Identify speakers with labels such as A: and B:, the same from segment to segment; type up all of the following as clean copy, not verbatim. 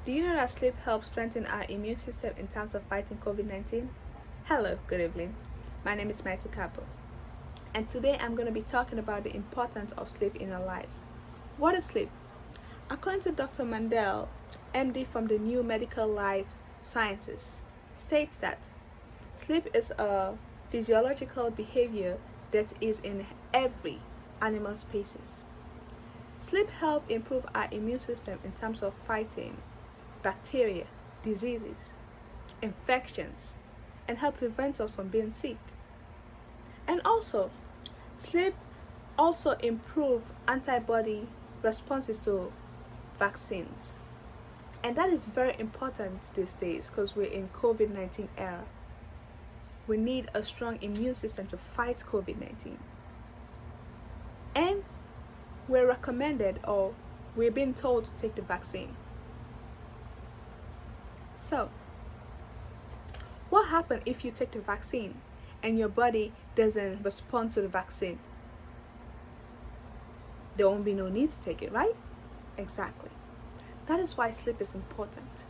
A: Do you know that sleep helps strengthen our immune system in terms of fighting COVID-19? Hello, good evening. My name is Maite Kapo, and today I'm going to be talking about the importance of sleep in our lives. What is sleep? According to Dr. Mandel, MD from the New Medical Life Sciences, states that sleep is a physiological behavior that is in every animal species. Sleep helps improve our immune system in terms of fighting bacteria, diseases, infections, and help prevent us from being sick. And also, sleep also improve antibody responses to vaccines. And that is very important these days because we're in COVID-19 era. We need a strong immune system to fight COVID-19. And we're recommended or we're being told to take the vaccine. So, what happens if you take the vaccine and your body doesn't respond to the vaccine? There won't be no need to take it, right? Exactly. That is why sleep is important.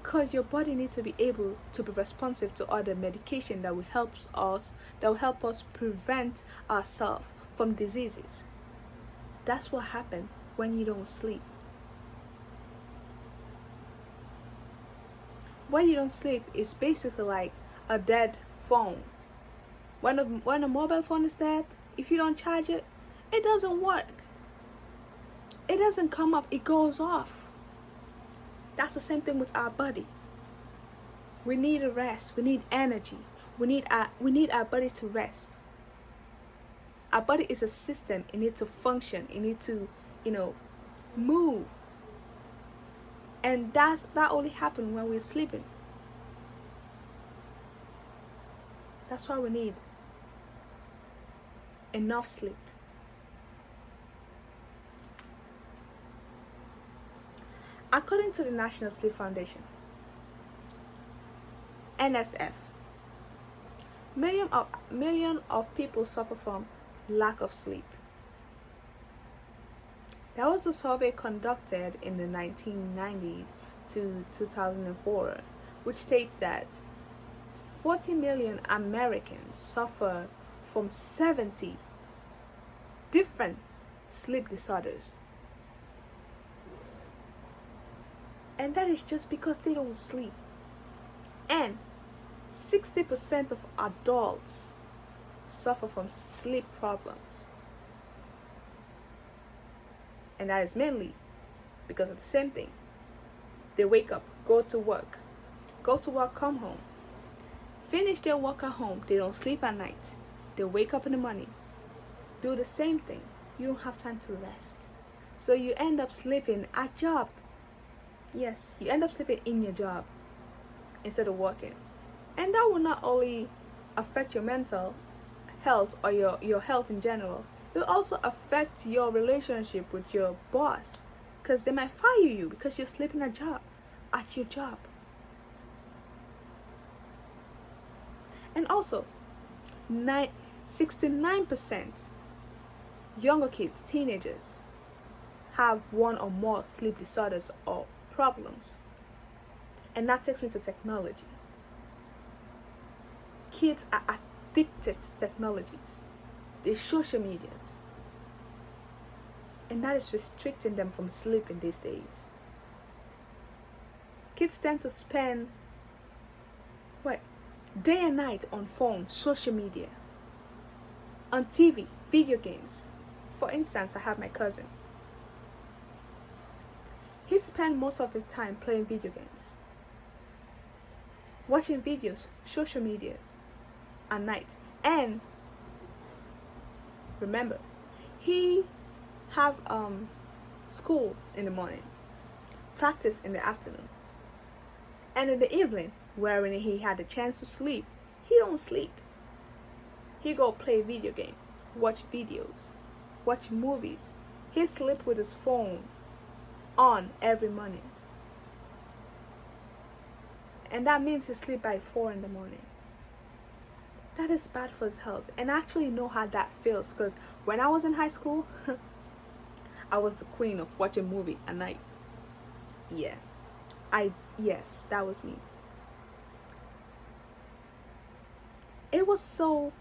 A: Because your body needs to be able to be responsive to other medication that will help us prevent ourselves from diseases. That's what happens when you don't sleep. When you don't sleep, it's basically like a dead phone. When a mobile phone is dead, if you don't charge it, it doesn't work. It doesn't come up, it goes off. That's the same thing with our body. We need a rest, we need energy. We need our body to rest. Our body is a system, it needs to function, it needs to, move. And that only happens when we're sleeping. That's why we need enough sleep. According to the National Sleep Foundation, NSF, millions of people suffer from lack of sleep. There was a survey conducted in the 1990s to 2004, which states that 40 million Americans suffer from 70 different sleep disorders. And that is just because they don't sleep. And 60% of adults suffer from sleep problems. And that is mainly because of the same thing. They wake up, go to work, come home, finish their work at home. They don't sleep at night. They wake up in the morning, do the same thing. You don't have time to rest. So you end up sleeping at job. Yes, you end up sleeping in your job instead of working. And that will not only affect your mental health or your health in general, it will also affect your relationship with your boss, because they might fire you because you're sleeping at your job. And also, 69% younger kids, teenagers, have one or more sleep disorders or problems. And that takes me to technology. Kids are addicted to technologies, the social medias, and that is restricting them from sleeping these days. Kids tend to spend day and night on phone, social media, on TV, video games. For instance, I have my cousin. He spends most of his time playing video games, watching videos, social medias at night. And remember, he have school in the morning, practice in the afternoon, and in the evening, wherein he had the chance to sleep, he don't sleep. He go play video game, watch videos, watch movies. He sleep with his phone on every morning. And that means he sleep by 4 in the morning. That is bad for his health. And I actually know how that feels, because when I was in high school, I was the queen of watching movie at night. Yeah, yes, that was me. It was so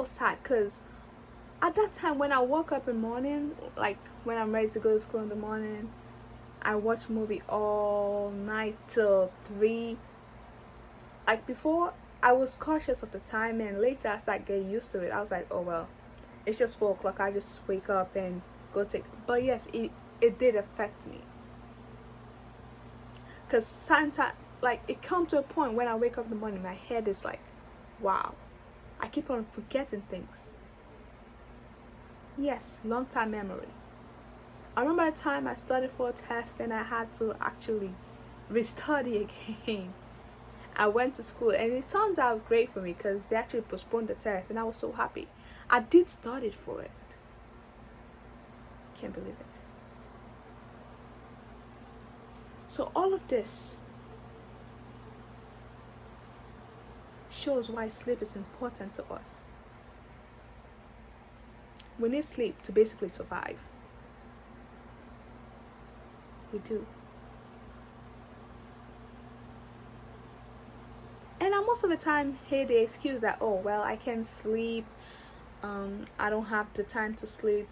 A: sad because at that time when I woke up in the morning, like when I'm ready to go to school in the morning, I watch movie all night till 3. Like before, I was cautious of the time, and later I started getting used to it. I was like, oh well, it's just 4 o'clock. I just wake up and go take. But yes, it did affect me. Cause sometimes, like it come to a point when I wake up in the morning, my head is like, wow, I keep on forgetting things. Yes, long time memory. I remember a time I studied for a test and I had to actually restudy again. I went to school and it turns out great for me because they actually postponed the test and I was so happy. I did study for it. Can't believe it. So all of this shows why sleep is important to us. We need sleep to basically survive. We do. And I most of the time hear the excuse that, oh well, I can't sleep, I don't have the time to sleep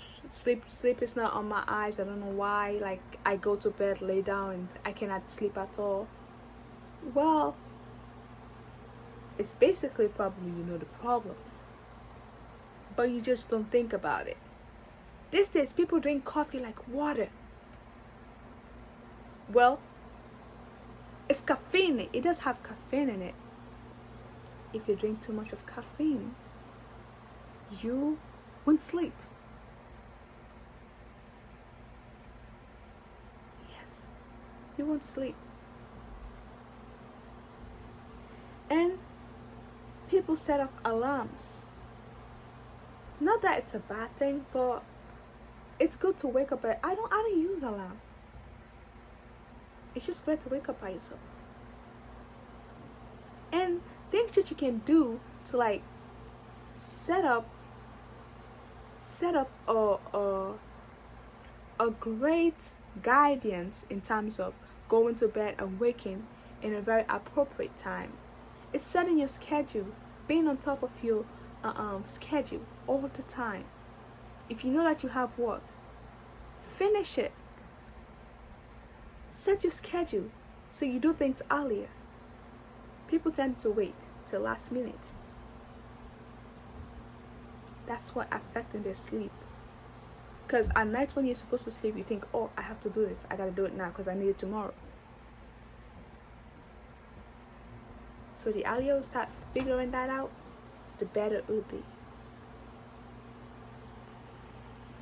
A: is not on my eyes, I don't know why, like I go to bed, lay down, and I cannot sleep at all. Well, it's basically probably the problem, but you just don't think about it. These days people drink coffee like water. Well, it's caffeine, it does have caffeine in it. If you drink too much of caffeine, you won't sleep. Yes, you won't sleep. And people set up alarms. Not that it's a bad thing, but it's good to wake up at. I don't use alarm. It's just great to wake up by yourself. And things that you can do to like set up a great guidance in terms of going to bed and waking in a very appropriate time. It's setting your schedule, being on top of your schedule all the time. If you know that you have work, finish it. Set your schedule so you do things earlier. People tend to wait till last minute. That's what affecting their sleep. Because at night when you're supposed to sleep, you think, oh, I have to do this. I gotta do it now because I need it tomorrow. So the earlier you start figuring that out, the better it will be.